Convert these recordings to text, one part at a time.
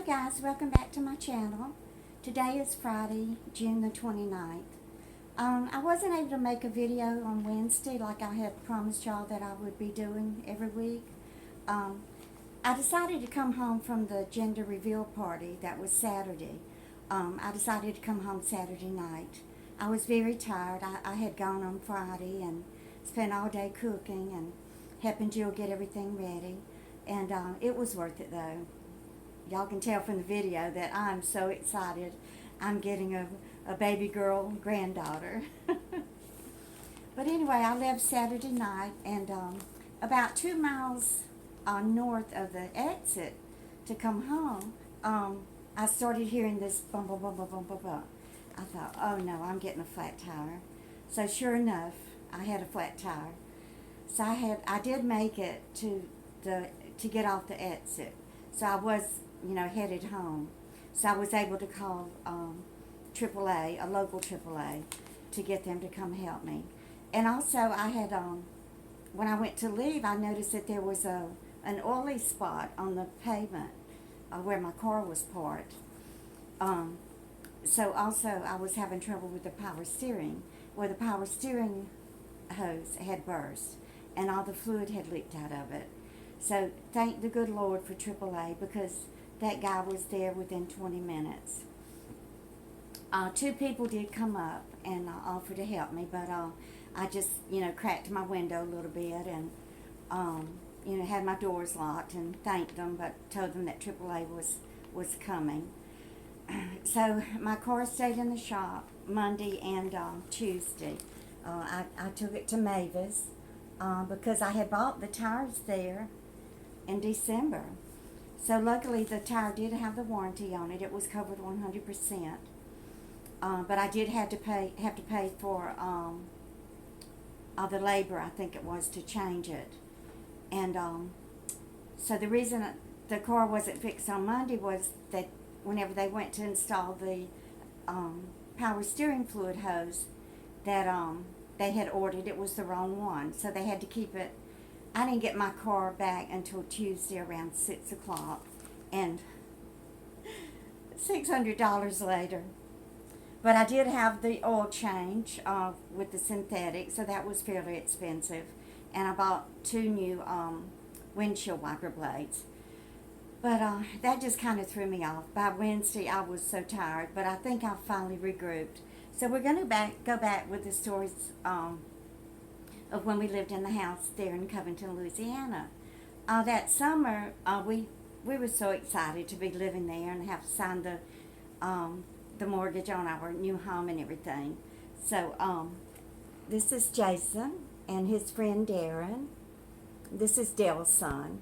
guys, welcome back to my channel. Today is Friday, June the 29th. I wasn't able to make a video on Wednesday like I had promised y'all that I would be doing every week. I decided to come home from the gender reveal party that was Saturday. I decided to come home Saturday night. I was very tired. I had gone on Friday and spent all day cooking and helping Jill get everything ready. And it was worth it though. Y'all can tell from the video that I'm so excited. I'm getting a baby girl granddaughter. But anyway, I left Saturday night, and about 2 miles north of the exit to come home, I started hearing this bum, bum, bum, bum, bum, bum, bum. I thought, oh no, I'm getting a flat tire. So sure enough, I had a flat tire. So I did make it to get off the exit. So I was, headed home. So I was able to call AAA, a local AAA, to get them to come help me. And also I had, when I went to leave, I noticed that there was an oily spot on the pavement where my car was parked. So also I was having trouble with the power steering, where the power steering hose had burst and all the fluid had leaked out of it. So thank the good Lord for AAA, because that guy was there within 20 minutes. 2 people did come up and offer to help me, but I just, cracked my window a little bit and, had my doors locked and thanked them, but told them that AAA was coming. So my car stayed in the shop Monday and Tuesday. I took it to Mavis because I had bought the tires there in December. So luckily the tire did have the warranty on it. It was covered 100%. But I did have to pay for the labor, I think it was, to change it. And so the reason the car wasn't fixed on Monday was that whenever they went to install the power steering fluid hose that they had ordered, it was the wrong one. So they had to keep it. I didn't get my car back until Tuesday around 6 o'clock, and $600 later. But I did have the oil change with the synthetic, so that was fairly expensive. And I bought 2 new windshield wiper blades. But that just kind of threw me off. By Wednesday, I was so tired, but I think I finally regrouped. So we're going to go back with the stories of when we lived in the house there in Covington, Louisiana. That summer, we were so excited to be living there and have signed the mortgage on our new home and everything. So this is Jason and his friend Darren. This is Dale's son.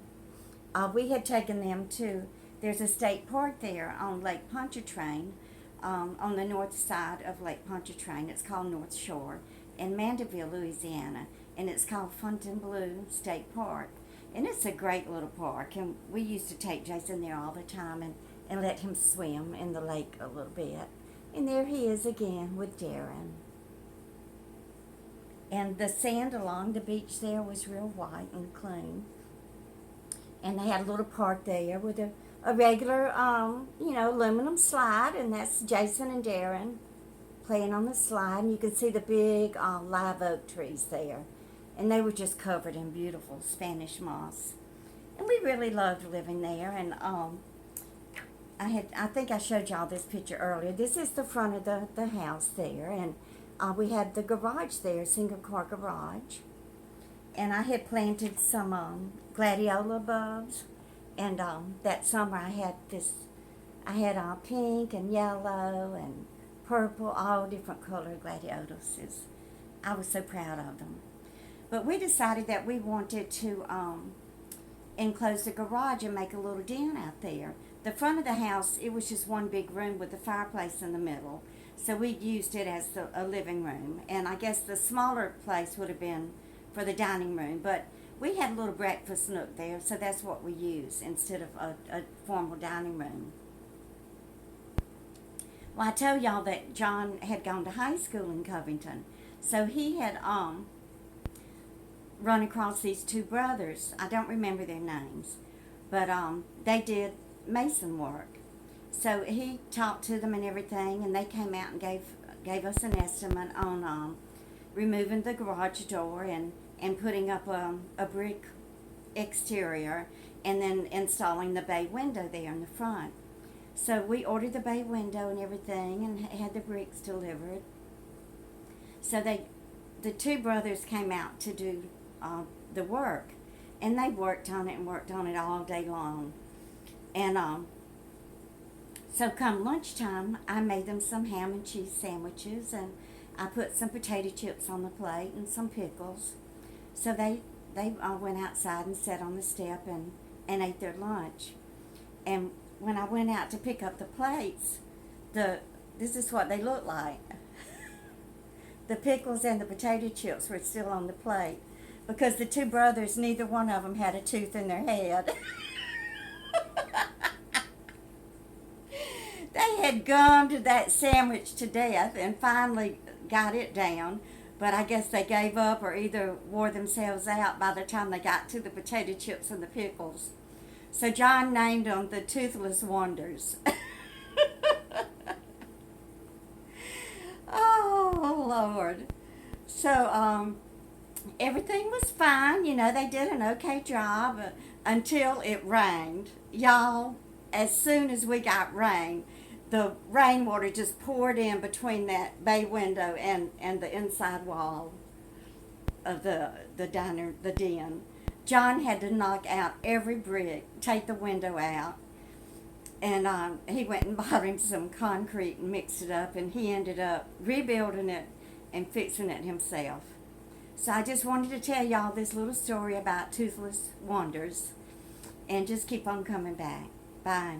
We had taken them to, there's a state park there on Lake Pontchartrain, on the north side of Lake Pontchartrain. It's called North Shore in Mandeville, Louisiana, and it's called Fontainebleau State Park. And it's a great little park, and we used to take Jason there all the time and let him swim in the lake a little bit. And there he is again with Darren. And the sand along the beach there was real white and clean. And they had a little park there with a regular, aluminum slide, and that's Jason and Darren playing on the slide. And you can see the big live oak trees there. And they were just covered in beautiful Spanish moss. And we really loved living there. And I think I showed y'all this picture earlier. This is the front of the house there. And we had the garage there, single car garage. And I had planted some gladiola bulbs. And that summer I had pink and yellow and purple, all different colored gladiolas. I was so proud of them. But we decided that we wanted to enclose the garage and make a little den out there. The front of the house, it was just one big room with a fireplace in the middle. So we used it as a living room. And I guess the smaller place would have been for the dining room. But we had a little breakfast nook there, so that's what we used instead of a formal dining room. Well, I told y'all that John had gone to high school in Covington. So he had run across these 2 brothers. I don't remember their names, but they did mason work. So he talked to them and everything, and they came out and gave us an estimate on removing the garage door and putting up a brick exterior, and then installing the bay window there in the front. So we ordered the bay window and everything and had the bricks delivered. So the two brothers came out to do the work, and they worked on it all day long. And so come lunchtime, I made them some ham and cheese sandwiches, and I put some potato chips on the plate and some pickles. So they went outside and sat on the step and ate their lunch. And when I went out to pick up the plates, this is what they looked like. The pickles and the potato chips were still on the plate because the two brothers, neither one of them had a tooth in their head. They had gummed that sandwich to death and finally got it down, but I guess they gave up or either wore themselves out by the time they got to the potato chips and the pickles. So John named them the Toothless Wonders. Oh, Lord. So, everything was fine. You know, they did an okay job until it rained. Y'all, as soon as we got rain, the rainwater just poured in between that bay window and the inside wall of the den. John had to knock out every brick, take the window out, and he went and bought him some concrete and mixed it up, and he ended up rebuilding it and fixing it himself. So I just wanted to tell y'all this little story about Toothless Wonders, and just keep on coming back. Bye.